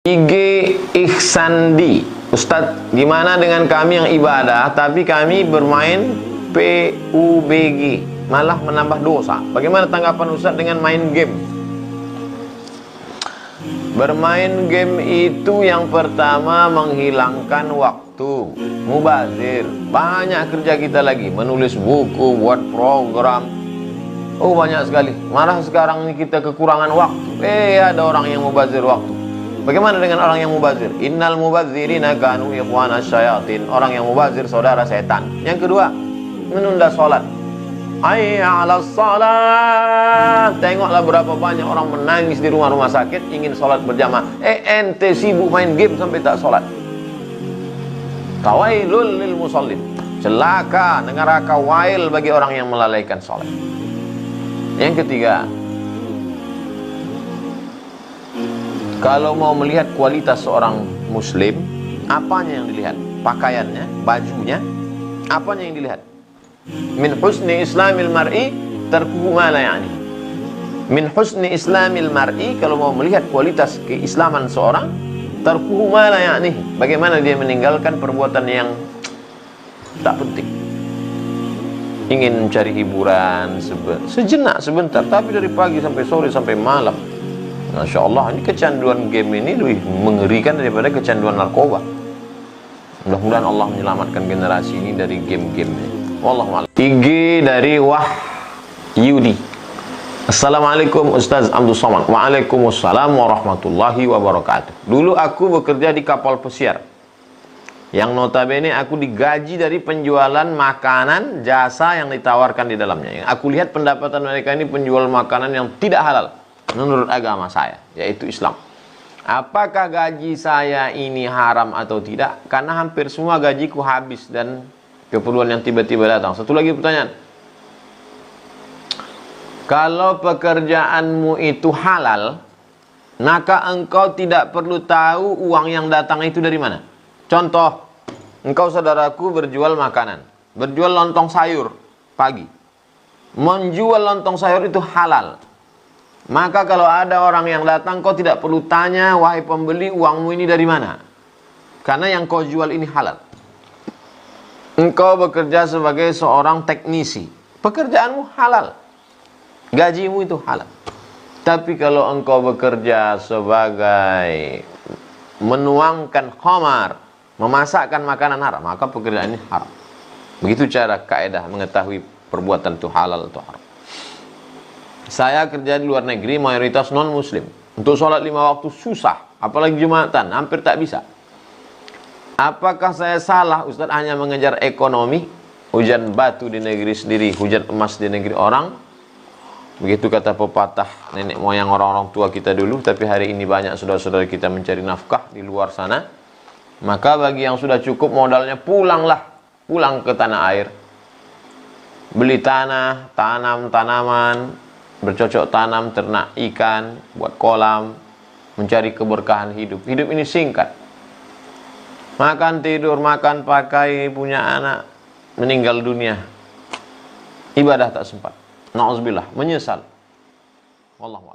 IG Ihsandi, Ustadz, gimana dengan kami yang ibadah tapi kami bermain PUBG, malah menambah dosa? Bagaimana tanggapan Ustadz dengan main game? Bermain game itu yang pertama menghilangkan waktu, mubazir. Banyak kerja kita lagi, menulis buku, buat program. Oh, banyak sekali. Malah sekarang ini kita kekurangan waktu. Ada orang yang mubazir waktu. Bagaimana dengan orang yang mubazir? Innal mubazirina kanu ikhwana syayatin. Orang yang mubazir saudara setan. Yang kedua, menunda sholat. Hayya 'alas shalah. Tengoklah berapa banyak orang menangis di rumah-rumah sakit ingin sholat berjamaah. Ente sibuk main game sampai tak sholat. Tawailul lil musallin. Celaka, neraka wail bagi orang yang melalaikan sholat. Yang ketiga, kalau mau melihat kualitas seorang muslim, apanya yang dilihat? Pakaiannya, bajunya, apanya yang dilihat? Min husni islamil mar'i tarkuhu ma la ya'ni. Min husni islamil mar'i, kalau mau melihat kualitas keislaman seorang, tarkuhu ma la ya'ni. Bagaimana dia meninggalkan perbuatan yang tak penting. Ingin mencari hiburan sejenak sebentar, tapi dari pagi sampai sore sampai malam. Masya Allah, ini kecanduan game ini lebih mengerikan daripada kecanduan narkoba. Mudah-mudahan Allah menyelamatkan generasi ini dari game-game ini. Wallahualam. IG dari Wahyudi. Assalamualaikum Ustaz Abdul Somad. Waalaikumsalam warahmatullahi wabarakatuh. Dulu aku bekerja di kapal pesiar, yang notabene aku digaji dari penjualan makanan jasa yang ditawarkan di dalamnya. Yang aku lihat pendapatan mereka ini penjual makanan yang tidak halal menurut agama saya, yaitu Islam. Apakah gaji saya ini haram atau tidak? Karena hampir semua gajiku habis dan keperluan yang tiba-tiba datang. Satu lagi pertanyaan. Kalau pekerjaanmu itu halal, maka engkau tidak perlu tahu uang yang datang itu dari mana. Contoh, engkau saudaraku berjual makanan, berjual lontong sayur pagi. Menjual lontong sayur itu halal. Maka kalau ada orang yang datang, kau tidak perlu tanya, wahai pembeli, uangmu ini dari mana? Karena yang kau jual ini halal. Engkau bekerja sebagai seorang teknisi, pekerjaanmu halal, gajimu itu halal. Tapi kalau engkau bekerja sebagai menuangkan khamar, memasakkan makanan haram, maka pekerjaan ini haram. Begitu cara kaidah mengetahui perbuatan itu halal atau haram. Saya kerja di luar negeri, mayoritas non muslim. Untuk sholat 5 waktu susah, apalagi Jumatan, hampir tak bisa. Apakah saya salah Ustaz hanya mengejar ekonomi? Hujan batu di negeri sendiri, hujan emas di negeri orang. Begitu kata pepatah nenek moyang orang-orang tua kita dulu. Tapi hari ini banyak saudara-saudara kita mencari nafkah di luar sana. Maka bagi yang sudah cukup modalnya, pulanglah, pulang ke tanah air. Beli tanah, tanam tanaman, bercocok tanam, ternak ikan, buat kolam, mencari keberkahan hidup. Hidup ini singkat. Makan, tidur, makan, pakai, punya anak, meninggal dunia. Ibadah tak sempat. Na'udzubillah, menyesal. Wallahu a'lam.